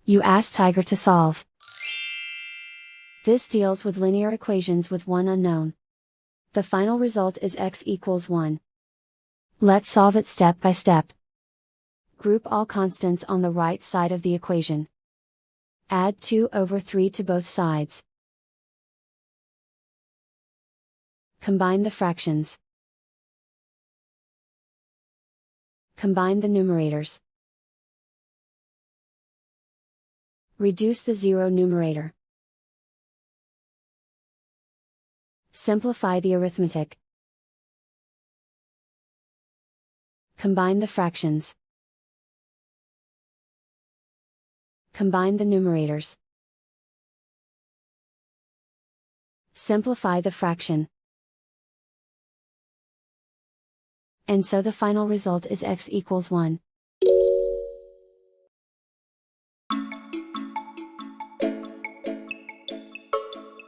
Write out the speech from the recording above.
You ask Tiger to solve. This deals with linear equations with one unknown. The final result is x equals 1. Let's solve it step by step. Group all constants on the right side of the equation. Add 2/3 to both sides. Combine the fractions. Combine the numerators. Reduce the zero numerator. Simplify the arithmetic. Combine the fractions. Combine the numerators. Simplify the fraction. And so the final result is x equals 1.